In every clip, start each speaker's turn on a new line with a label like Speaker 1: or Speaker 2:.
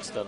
Speaker 1: Kingston.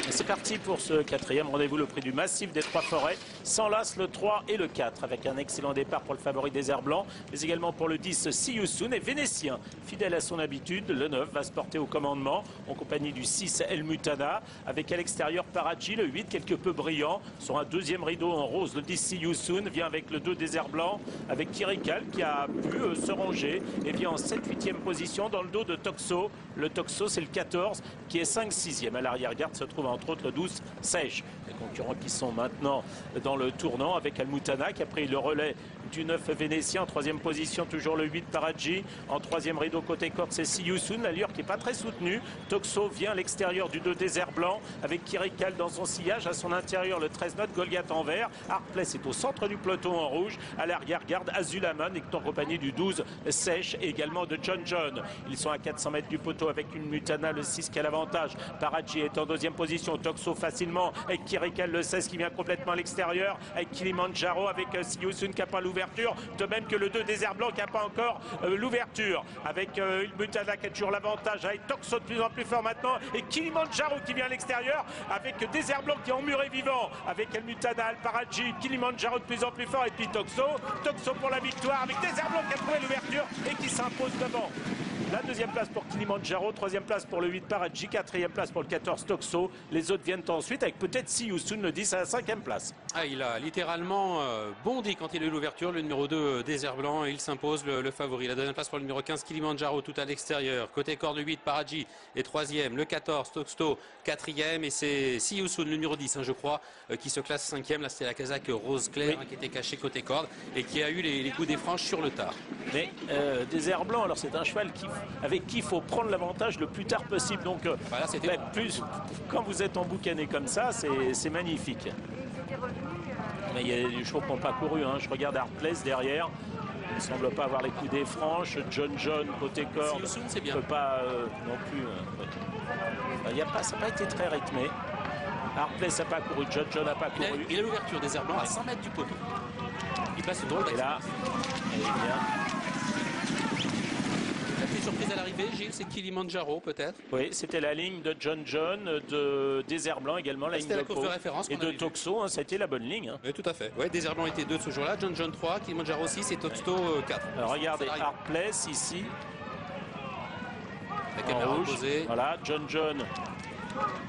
Speaker 1: C'est parti pour ce quatrième rendez-vous, le prix du massif des Trois Forêts. Sans l'As, le 3 et le 4, avec un excellent départ pour le favori des Airs Blancs, mais également pour le 10, See You Soon. Et Vénétien, fidèle à son habitude, le 9 va se porter au commandement, en compagnie du 6, El Mutana, avec à l'extérieur Paradji, le 8, quelque peu brillant, sur un deuxième rideau en rose. Le 10, See You Soon, vient avec le 2 des Airs Blancs, avec Kirikal, qui a pu se ranger, et vient en 7-8e position dans le dos de Toxo. Le Toxo, c'est le 14, qui est 5-6e. À l'arrière-garde se trouve entre autres le 12, Sèche. Les concurrents qui sont maintenant dans le tournant, avec Almutana qui a pris le relais du 9 Vénétien. En 3e position, toujours le 8 Paradji. En 3e rideau côté corde, c'est See You Soon. L'allure qui n'est pas très soutenue. Toxo vient à l'extérieur du 2 Désert Blanc, avec Kirikal dans son sillage. À son intérieur, le 13 Note Goliath en vert. Artpless est au centre du peloton en rouge. À l'arrière-garde, Azulaman est en compagnie du 12 Sèche et également de John John. Ils sont à 400 mètres du poteau avec une Mutana, le 6 qui a l'avantage. Paradji est en 2e position. Toxo facilement avec Kirikal, le 16 qui vient complètement à l'extérieur. Avec Kilimanjaro, avec See You Soon qui n'a pas l'ouverture. De même que le 2 Désert Blanc qui n'a pas encore l'ouverture. Avec Mutana qui a toujours l'avantage. Avec Toxo de plus en plus fort maintenant. Et Kilimanjaro qui vient à l'extérieur. Avec Désert Blanc qui est emmuré vivant. Avec El Mutana, Al Paradji, Kilimanjaro de plus en plus fort. Et puis Toxo. Toxo pour la victoire. Avec Désert Blanc qui a trouvé l'ouverture et qui s'impose devant. La 2e place pour Kilimanjaro, 3e place pour le 8 Paradji, 4e place pour le 14 Toxo. Les autres viennent ensuite avec peut-être See You Soon, le 10 à la 5e place.
Speaker 2: Ah, il a littéralement bondi quand il a eu l'ouverture. Le numéro 2 Désert Blanc, il s'impose le favori. La 2e place pour le numéro 15 Kilimanjaro, tout à l'extérieur. Côté corde, le 8 Paradji est 3e. Le 14 Toxo, 4e. Et c'est See You Soon, le numéro 10, je crois, qui se classe 5e. Là, c'était la casaque rose claire, qui était cachée côté corde et qui a eu les coups des franches sur le tard.
Speaker 1: Mais Désert Blanc, alors c'est un cheval avec qui il faut prendre l'avantage le plus tard possible. Donc
Speaker 2: voilà,
Speaker 1: plus, quand vous êtes emboucané comme ça, c'est magnifique. Mais il y a des chevaux qui n'ont pas couru. Hein. Je regarde Artpless derrière. Il ne semble pas avoir les coups des franches. John John côté corde.
Speaker 2: C'est bien.
Speaker 1: Ne peut pas non plus. Ça n'a pas été très rythmé. Artpless n'a pas couru. John John n'a pas couru.
Speaker 2: Il a l'ouverture des Airs Blancs à 100 mètres du poteau. Il passe le drôle.
Speaker 1: Et là, il est bien.
Speaker 2: Surprise à l'arrivée, Gilles, c'est Kilimanjaro peut-être?
Speaker 1: Oui, c'était la ligne de John John, de Désert Blanc également, la ligne de
Speaker 2: course de référence
Speaker 1: et de Toxo, hein, ça a été la bonne ligne. Hein.
Speaker 2: Oui, tout à fait. Ouais, Désert Blanc était 2 ce jour-là, John John 3, Kilimanjaro 6 et Toxo 4.
Speaker 1: Alors regardez, Artpless ici,
Speaker 2: la caméra posée.
Speaker 1: Voilà, John John,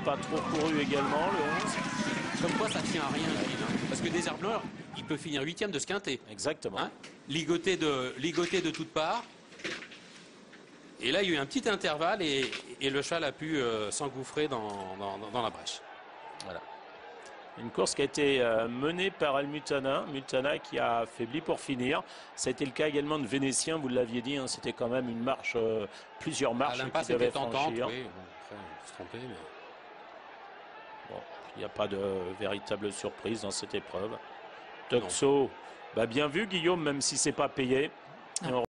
Speaker 1: pas trop couru également, le 11.
Speaker 2: Comme quoi ça tient à rien, Gilles, hein, parce que Désert Blanc, il peut finir 8e de ce quintet.
Speaker 1: Exactement.
Speaker 2: Hein, ligoté de toutes parts. Et là, il y a eu un petit intervalle et le cheval a pu s'engouffrer dans la brèche.
Speaker 1: Voilà. Une course qui a été menée par Almutana, Mutana qui a affaibli pour finir. Ça a été le cas également de Vénétien, vous l'aviez dit, hein, c'était quand même une marche, plusieurs marches qui devaient franchir.
Speaker 2: Oui, bon, après, on peut se tromper, mais...
Speaker 1: Bon, il n'y a pas de véritable surprise dans cette épreuve. Toxo, bien vu Guillaume, même si c'est pas payé.